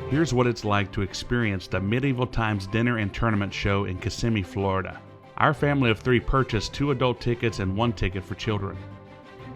Here's what it's like to experience the Medieval Times Dinner and Tournament Show in Kissimmee, Florida. Our family of 3 purchased 2 adult tickets and 1 ticket for children.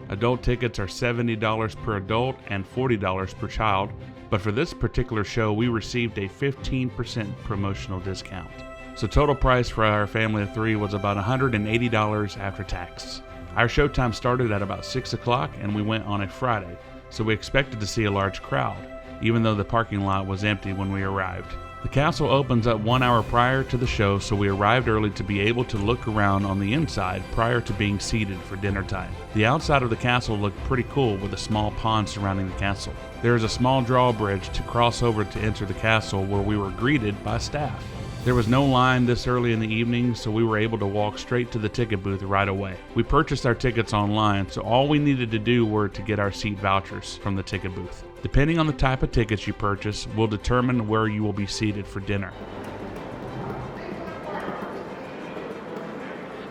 Adult tickets are $70 per adult and $40 per child, but for this particular show we received a 15% promotional discount. So total price for our family of 3 was about $180 after tax. Our showtime started at about 6 o'clock and we went on a Friday, so we expected to see a large crowd, even though the parking lot was empty when we arrived. The castle opens up 1 hour prior to the show, so we arrived early to be able to look around on the inside prior to being seated for dinner time. The outside of the castle looked pretty cool with a small pond surrounding the castle. There is a small drawbridge to cross over to enter the castle where we were greeted by staff. There was no line this early in the evening, so we were able to walk straight to the ticket booth right away. We purchased our tickets online, so all we needed to do were to get our seat vouchers from the ticket booth. Depending on the type of tickets you purchase, will determine where you will be seated for dinner.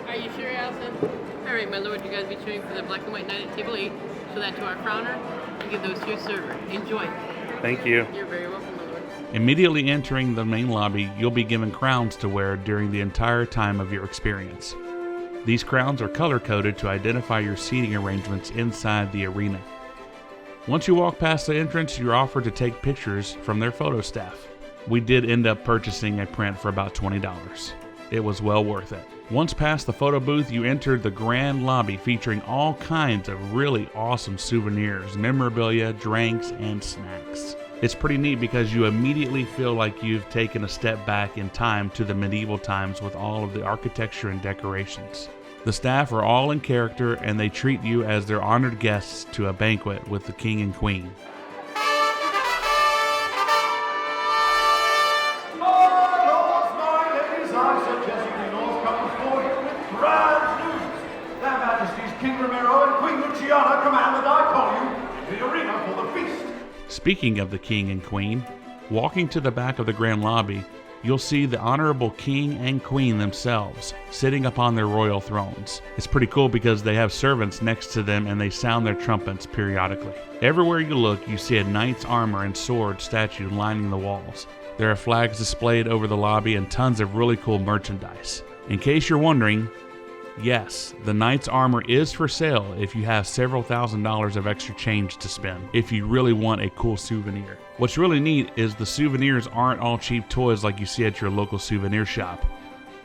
Are you sure, Allison? All right, my lord, you guys be cheering for the black and white knight at table 8. Show that to our crowner and give those to your server. Enjoy. Thank you. You're very welcome, my lord. Immediately entering the main lobby, you'll be given crowns to wear during the entire time of your experience. These crowns are color-coded to identify your seating arrangements inside the arena. Once you walk past the entrance, you're offered to take pictures from their photo staff. We did end up purchasing a print for about $20. It was well worth it. Once past the photo booth, you entered the grand lobby featuring all kinds of really awesome souvenirs, memorabilia, drinks, and snacks. It's pretty neat because you immediately feel like you've taken a step back in time to the medieval times with all of the architecture and decorations. The staff are all in character and they treat you as their honored guests to a banquet with the king and queen. Speaking of the king and queen, walking to the back of the grand lobby, you'll see the honorable king and queen themselves sitting upon their royal thrones. It's pretty cool because they have servants next to them and they sound their trumpets periodically. Everywhere you look, you see a knight's armor and sword statue lining the walls. There are flags displayed over the lobby and tons of really cool merchandise. In case you're wondering, yes, the knight's armor is for sale if you have several $1,000s of extra change to spend, if you really want a cool souvenir. What's really neat is the souvenirs aren't all cheap toys like you see at your local souvenir shop.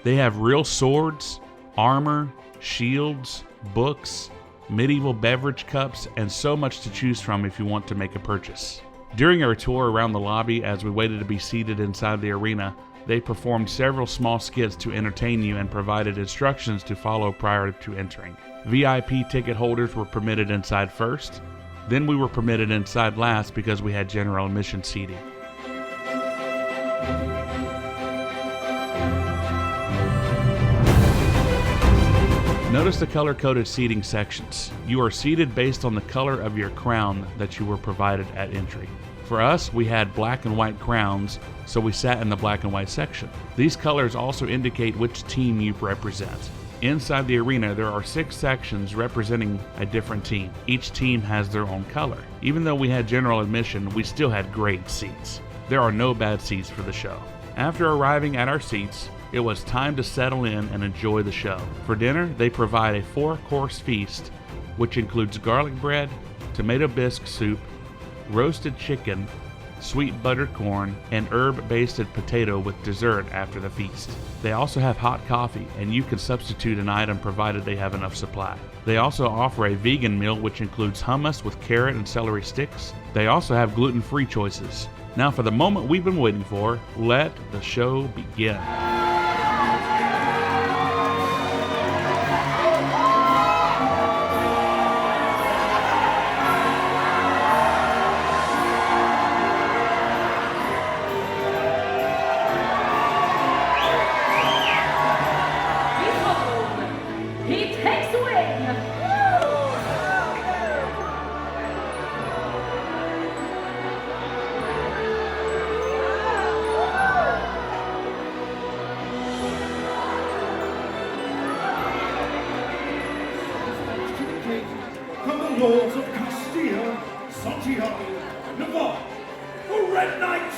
They have real swords, armor, shields, books, medieval beverage cups, and so much to choose from if you want to make a purchase. During our tour around the lobby as we waited to be seated inside the arena, they performed several small skits to entertain you and provided instructions to follow prior to entering. VIP ticket holders were permitted inside first, then we were permitted inside last because we had general admission seating. Notice the color-coded seating sections. You are seated based on the color of your crown that you were provided at entry. For us, we had black and white crowns, so we sat in the black and white section. These colors also indicate which team you represent. Inside the arena, there are 6 sections representing a different team. Each team has their own color. Even though we had general admission, we still had great seats. There are no bad seats for the show. After arriving at our seats, it was time to settle in and enjoy the show. For dinner, they provide a 4-course feast, which includes garlic bread, tomato bisque soup, roasted chicken, sweet buttered corn, and herb-basted potato with dessert after the feast. They also have hot coffee, and you can substitute an item provided they have enough supply. They also offer a vegan meal which includes hummus with carrot and celery sticks. They also have gluten-free choices. Now for the moment we've been waiting for, let the show begin. From the lords of Castile, Santiago, Navarre, the Red Knights,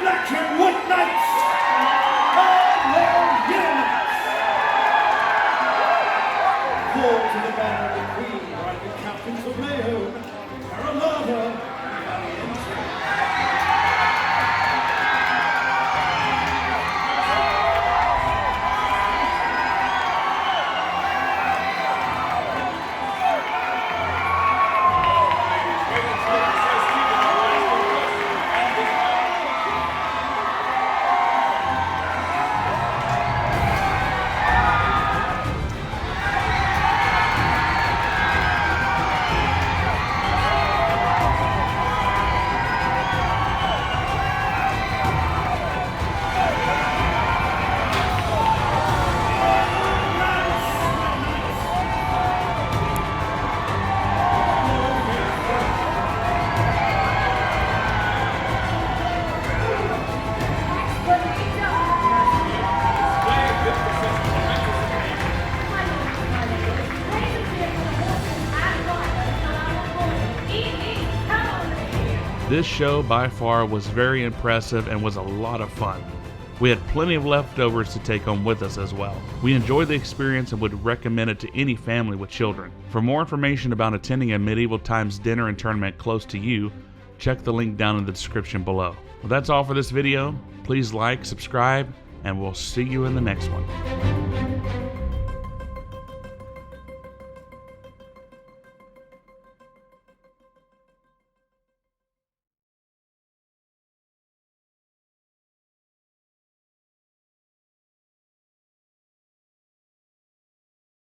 Black and White Knights and their units. Call to the banner of the Queen by the captains of Leon, Caramata, This show by far was very impressive and was a lot of fun. We had plenty of leftovers to take home with us as well. We enjoyed the experience and would recommend it to any family with children. For more information about attending a Medieval Times dinner and tournament close to you, check the link down in the description below. Well, that's all for this video. Please like, subscribe, and we'll see you in the next one.